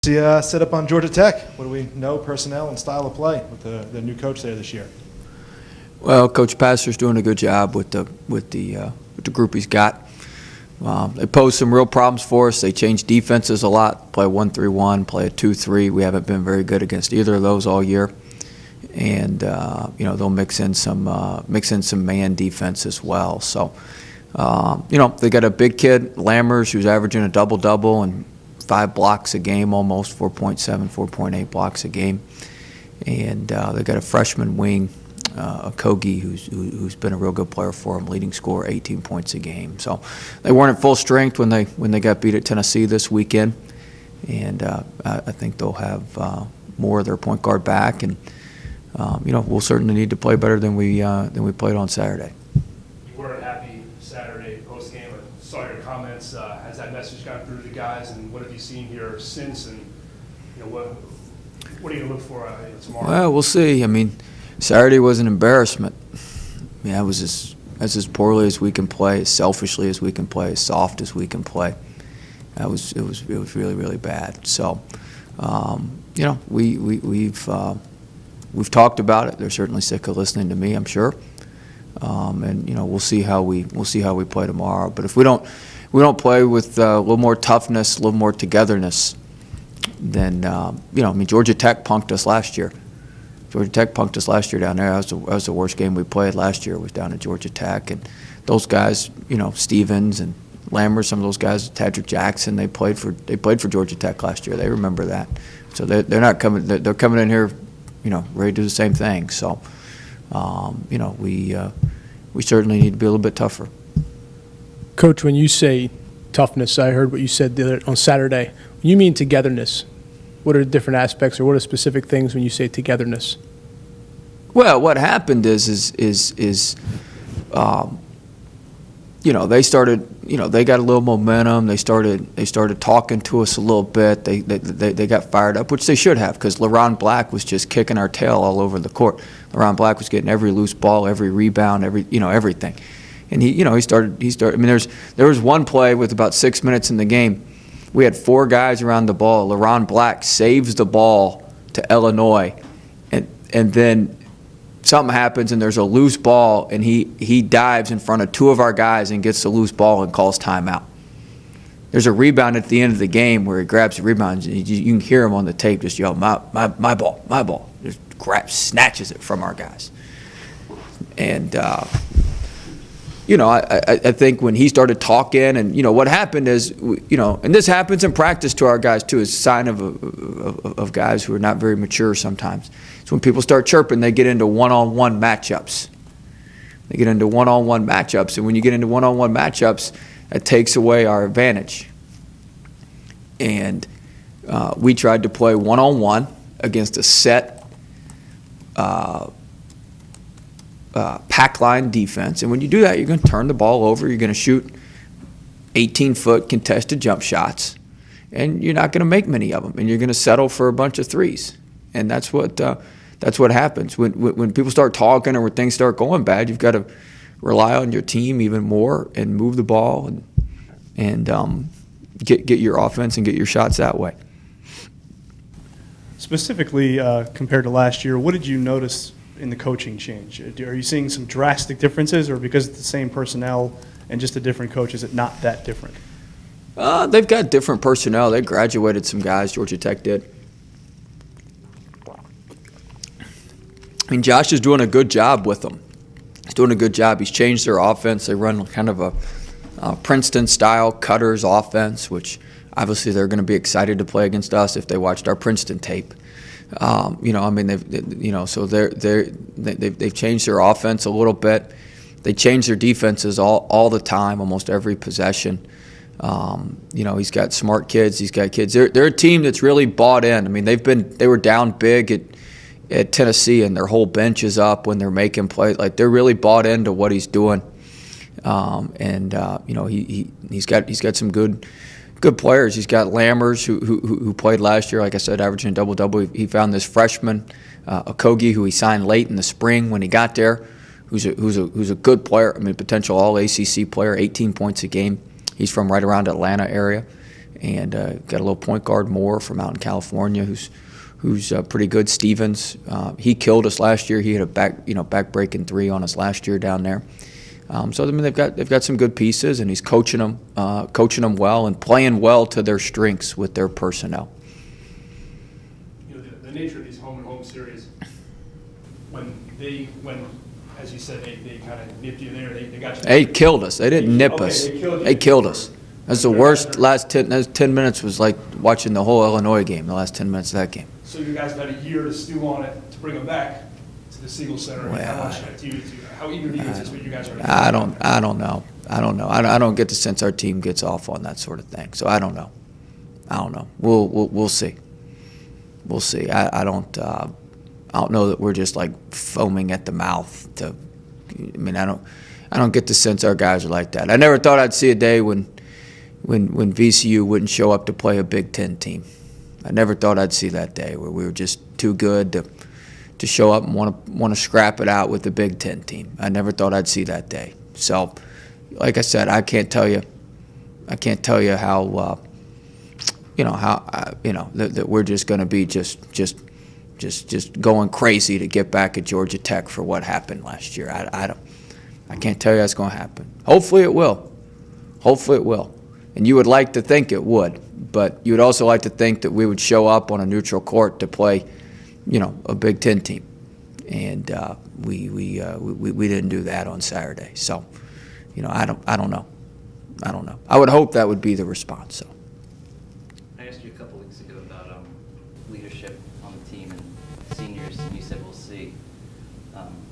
Set up on Georgia Tech. What do we know, personnel and style of play with the new coach there this year? Well, Coach Passer's doing a good job with the group he's got. They pose some real problems for us. They change defenses a lot. Play 1-3-1, play a 2-3. We haven't been very good against either of those all year. And they'll mix in some man defense as well. So they got a big kid, Lammers, who's averaging a double and 5 blocks a game, almost 4.7, 4.8 blocks a game. And they got a freshman wing, Kogi, who's been a real good player for them, leading scorer, 18 points a game. So they weren't at full strength when they got beat at Tennessee this weekend, and I think they'll have more of their point guard back, and we'll certainly need to play better than we played on Saturday. You weren't happy Saturday post game. I saw your comments. Has that message gone through to the guys, and what have you seen here since? And what are you going to look for tomorrow? Well, we'll see. I mean, Saturday was an embarrassment. I mean, that was as poorly as we can play, as selfishly as we can play, as soft as we can play. It was really, really bad. So, we've talked about it. They're certainly sick of listening to me, I'm sure. We'll see how we play tomorrow. But if we don't play with a little more toughness, a little more togetherness, then Georgia Tech punked us last year. Georgia Tech punked us last year down there. That was the worst game we played last year. Was down at Georgia Tech, and those guys, Stevens and Lammers, some of those guys, Tadrick Jackson, they played for Georgia Tech last year. They remember that. So they're not coming. They're coming in here, ready to do the same thing. So, we certainly need to be a little bit tougher. Coach, when you say toughness, I heard what you said on Saturday. When you mean togetherness, what are the different aspects, or what are specific things when you say togetherness? Well, what happened is they started, they got a little momentum. They started talking to us a little bit. They got fired up, which they should have, because LaRon Black was just kicking our tail all over the court. LaRon Black was getting every loose ball, every rebound, everything. And he started. I mean, there was one play with about 6 minutes in the game. We had 4 guys around the ball. LaRon Black saves the ball to Illinois, and then something happens and there's a loose ball, and he dives in front of 2 of our guys and gets the loose ball and calls timeout. There's a rebound at the end of the game where he grabs the rebound. And you can hear him on the tape just yell, my ball, my ball. Just snatches it from our guys. And I think when he started talking, and what happened is, and this happens in practice to our guys too, is a sign of guys who are not very mature sometimes. It's when people start chirping, they get into one-on-one matchups. And when you get into one-on-one matchups, it takes away our advantage. And we tried to play one-on-one against a set pack line defense, and when you do that, you're going to turn the ball over. You're going to shoot 18-foot contested jump shots, and you're not going to make many of them, and you're going to settle for a bunch of threes. And that's what happens when people start talking, or when things start going bad. You've got to rely on your team even more and move the ball and get your offense and get your shots that way. Specifically, compared to last year, what did you notice in the coaching change? Are you seeing some drastic differences, or because it's the same personnel and just a different coach, is it not that different? They've got different personnel. They graduated some guys, Georgia Tech did. I mean, Josh is doing a good job with them. He's doing a good job. He's changed their offense. They run kind of a Princeton-style Cutters offense, which obviously they're going to be excited to play against us if they watched our Princeton tape. They've changed their offense a little bit. They change their defenses all the time, almost every possession. He's got smart kids. He's got kids. They're a team that's really bought in. I mean, they were down big at Tennessee, and their whole bench is up when they're making plays. Like, they're really bought into what he's doing. He's got some good players. He's got Lammers, who played last year, like I said, averaging a double-double. He found this freshman, Kogi, who he signed late in the spring when he got there, who's a good player. I mean, potential All-ACC player, 18 points a game. He's from right around Atlanta area. and got a little point guard Moore from out in California who's pretty good. Stevens, he killed us last year. He had a back breaking three on us last year down there. So I mean they've got some good pieces, and he's coaching them well and playing well to their strengths with their personnel. You know, the nature of these home and home series, when as you said, they kind of nipped you there, they got you. They killed us. They didn't nip Okay, us. they killed you. us. That's the worst. Last 10 minutes was like watching the whole Illinois game. The last 10 minutes of that game. So you guys got a year to stew on it to bring them back to the Siegel Center. Well, How eager do you anticipate you guys are? I don't know. I don't get the sense our team gets off on that sort of thing. So I don't know. We'll see. We'll see. I don't know that we're just like foaming at the mouth. I don't get the sense our guys are like that. I never thought I'd see a day when VCU wouldn't show up to play a Big Ten team. I never thought I'd see that day where we were just too good to show up and want to scrap it out with the Big Ten team. I never thought I'd see that day. So, like I said, I can't tell you how that we're just going to be just going crazy to get back at Georgia Tech for what happened last year. I can't tell you that's going to happen. Hopefully it will. And you would like to think it would, but you would also like to think that we would show up on a neutral court to play, a Big Ten team, and we didn't do that on Saturday. So, I don't know. I would hope that would be the response. So. I asked you a couple weeks ago about leadership on the team and seniors, and you said we'll see.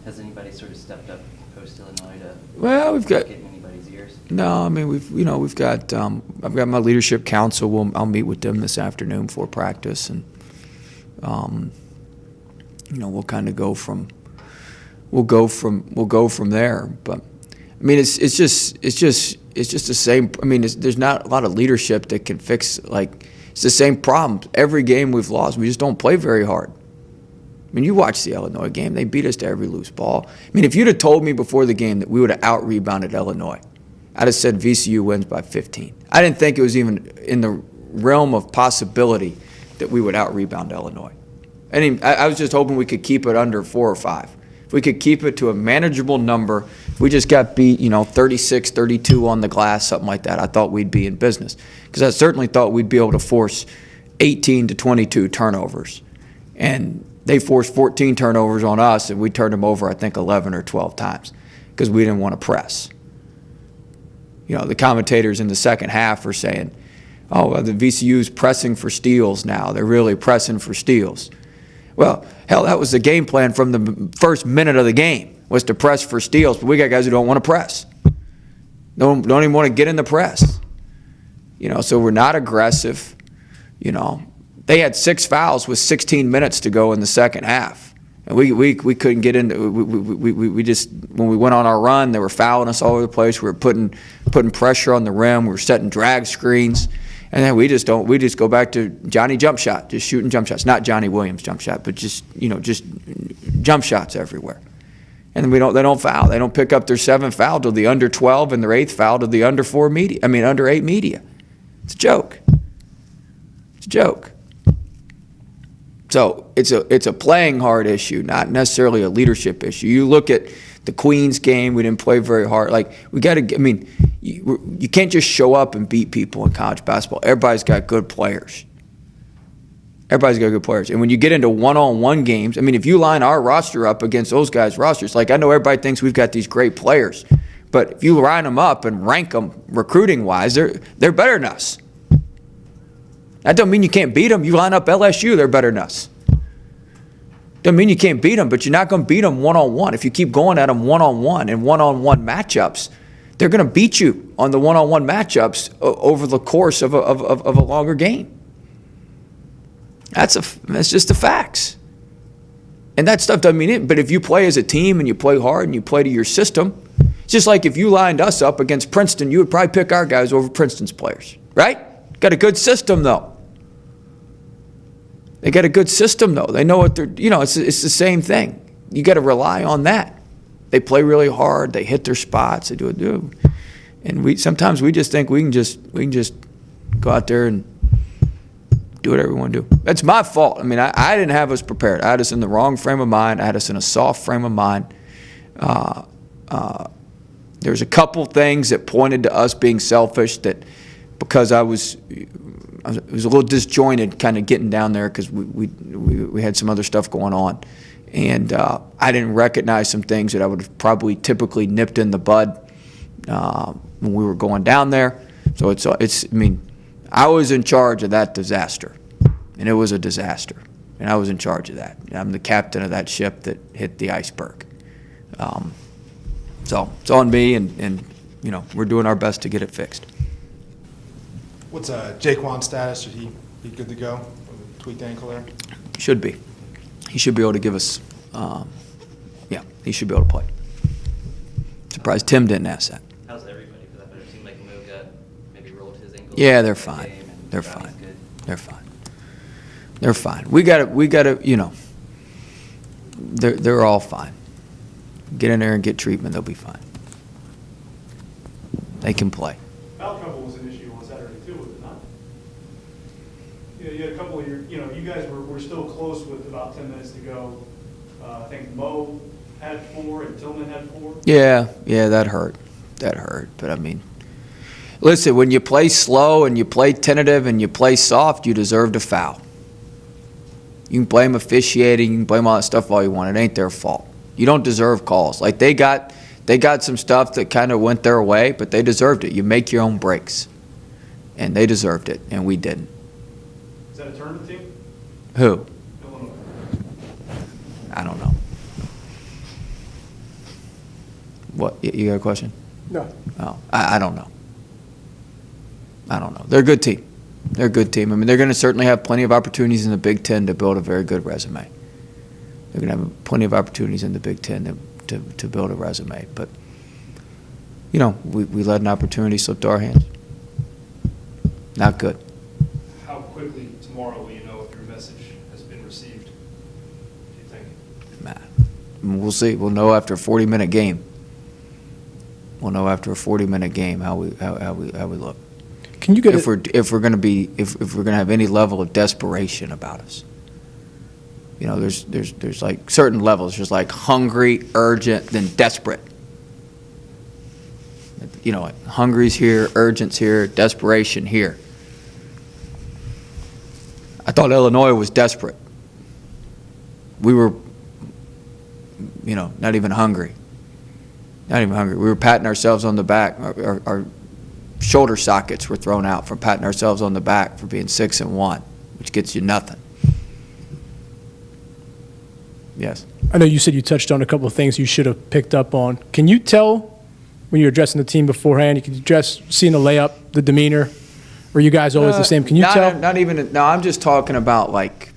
Has anybody sort of stepped up post Illinois to get in anybody's ears? No, I mean we've got I've got my leadership council. I'll meet with them this afternoon before practice, and we'll kind of go from there. But I mean it's just the same. I mean there's not a lot of leadership that can fix, like, it's the same problem. Every game we've lost, we just don't play very hard. I mean, you watched the Illinois game. They beat us to every loose ball. I mean, if you'd have told me before the game that we would have out-rebounded Illinois, I'd have said VCU wins by 15. I didn't think it was even in the realm of possibility that we would out-rebound Illinois. I was just hoping we could keep it under 4 or 5. If we could keep it to a manageable number, if we just got beat, 36, 32 on the glass, something like that, I thought we'd be in business. Because I certainly thought we'd be able to force 18 to 22 turnovers. And they forced 14 turnovers on us, and we turned them over, I think, 11 or 12 times because we didn't want to press. The commentators in the second half were saying, oh, the VCU's pressing for steals now. They're really pressing for steals. Well, hell, that was the game plan from the first minute of the game, was to press for steals. But we got guys who don't want to press. Don't even want to get in the press. So we're not aggressive. They had 6 fouls with 16 minutes to go in the second half. And we couldn't get into we just, when we went on our run, they were fouling us all over the place. We were putting pressure on the rim. We were setting drag screens. And then we just go back to Johnny jump shot, just shooting jump shots. Not Johnny Williams jump shot, but just jump shots everywhere. And then they don't foul. They don't pick up their 7th foul till the under 12 and their 8th foul to the under 8 media. It's a joke. So it's a playing hard issue, not necessarily a leadership issue. You look at the Queens game, we didn't play very hard. Like, we got to, I mean, you can't just show up and beat people in college basketball. Everybody's got good players. And when you get into one-on-one games, I mean, if you line our roster up against those guys' rosters, like, I know everybody thinks we've got these great players, but if you line them up and rank them recruiting-wise, they're better than us. That doesn't mean you can't beat them. You line up LSU, they're better than us. Doesn't mean you can't beat them, but you're not going to beat them one-on-one. If you keep going at them one-on-one and one-on-one matchups, they're going to beat you on the one-on-one matchups over the course of a longer game. That's just the facts. And that stuff doesn't mean it. But if you play as a team and you play hard and you play to your system, it's just like if you lined us up against Princeton, you would probably pick our guys over Princeton's players, right? Got a good system, though. They got a good system, though. They know what they're, it's the same thing. You got to rely on that. They play really hard. They hit their spots. They do. And sometimes we just think we can just go out there and do whatever we want to do. That's my fault. I mean, I didn't have us prepared. I had us in the wrong frame of mind. I had us in a soft frame of mind. There's a couple things that pointed to us being selfish that because I was a little disjointed kind of getting down there because we had some other stuff going on. And I didn't recognize some things that I would have probably typically nipped in the bud when we were going down there. So I mean, I was in charge of that disaster, and it was a disaster, and I was in charge of that. I'm the captain of that ship that hit the iceberg. So it's on me, and you know, we're doing our best to get it fixed. What's Jaquan's status? Should he be good to go with a tweaked ankle there? Should be. He should be able to give us, yeah, he should be able to play. Surprised Tim didn't ask that. How's everybody for that matter? It seemed like Mo got maybe rolled his ankle. Yeah, they're fine. They're fine. They're fine. They're fine. We gotta, you know, they're all fine. Get in there and get treatment, they'll be fine. They can play. Foul trouble was an issue on Saturday too, was it not? You had a couple of you guys were still close with about 10 minutes to go. I think Mo had 4 and Tillman had 4. Yeah, that hurt. That hurt. But I mean, listen, when you play slow and you play tentative and you play soft, you deserve to foul. You can blame officiating, you can blame all that stuff all you want. It ain't their fault. You don't deserve calls. Like they got some stuff that kind of went their way, but they deserved it. You make your own breaks. And they deserved it, and we didn't. Is that a tournament team? Who? Illinois. I don't know. What, you got a question? No. Oh, I don't know. I don't know. They're a good team. They're a good team. I mean, they're going to certainly have plenty of opportunities in the Big Ten to build a very good resume. They're going to have plenty of opportunities in the Big Ten to build a resume. But, you know, we let an opportunity slip to our hands. Not good. How quickly tomorrow will you know if your message has been received, do you think? We'll see. We'll know after a 40-minute game. We'll know after a 40-minute game how we look. Can you get if we're going to have any level of desperation about us. You know, there's like certain levels. There's like hungry, urgent, then desperate. You know, like hungry's here, urgent's here, desperation here. I thought Illinois was desperate. We were, you know, not even hungry. Not even hungry. We were patting ourselves on the back. Our shoulder sockets were thrown out from patting ourselves on the back for being 6-1, which gets you nothing. Yes. I know you said you touched on a couple of things you should have picked up on. Can you tell when you're addressing the team beforehand, you can address seeing the layup, the demeanor, or you guys always the same? Can you tell? Not even. No, I'm just talking about like.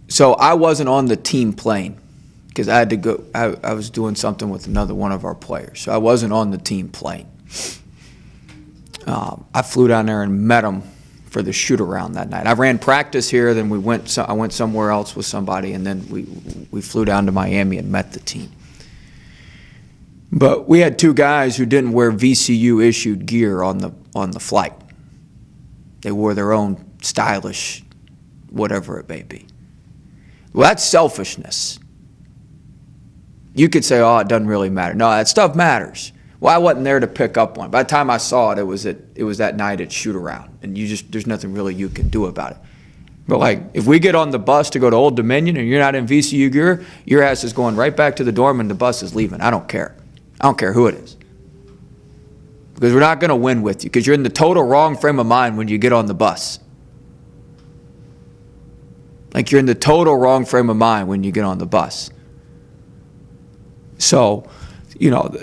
So I wasn't on the team plane because I had to go. I was doing something with another one of our players, so I wasn't on the team plane. I flew down there and met them for the shoot around that night. I ran practice here, then I went somewhere else with somebody, and then we flew down to Miami and met the team. But we had 2 guys who didn't wear VCU issued gear on the flight. They wore their own stylish, whatever it may be. Well, that's selfishness. You could say, oh, it doesn't really matter. No, that stuff matters. Well, I wasn't there to pick up one. By the time I saw it, it was that night at shoot around, and there's nothing really you can do about it. But like, if we get on the bus to go to Old Dominion and you're not in VCU gear, your ass is going right back to the dorm and the bus is leaving. I don't care. I don't care who it is. Because we're not going to win with you, because you're in the total wrong frame of mind when you get on the bus. Like, you're in the total wrong frame of mind when you get on the bus. So, you know,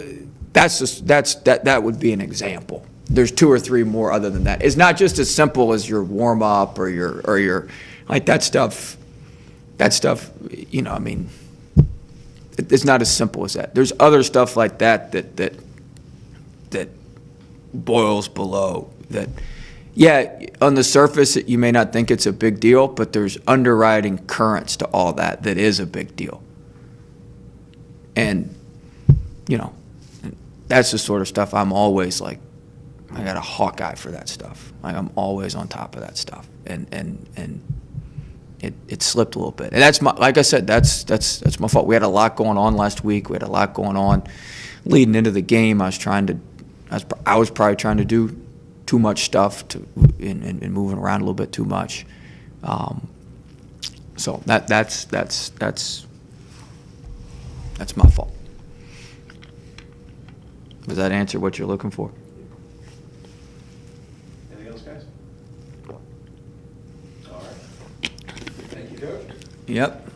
that would be an example. There's 2 or 3 more other than that. It's not just as simple as your warm up or your like that stuff. That stuff, you know, I mean, it's not as simple as that. There's other stuff like that boils below that. Yeah, on the surface, you may not think it's a big deal, but there's underwriting currents to all that is a big deal. And, you know, that's the sort of stuff I'm always like, I got a hawk eye for that stuff. Like I'm always on top of that stuff, and it slipped a little bit. And that's like I said, that's my fault. We had a lot going on last week. We had a lot going on leading into the game. I was probably trying to do too much stuff and moving around a little bit too much. So that's my fault. Does that answer what you're looking for? Anything else, guys? All right. Thank you, Coach. Yep.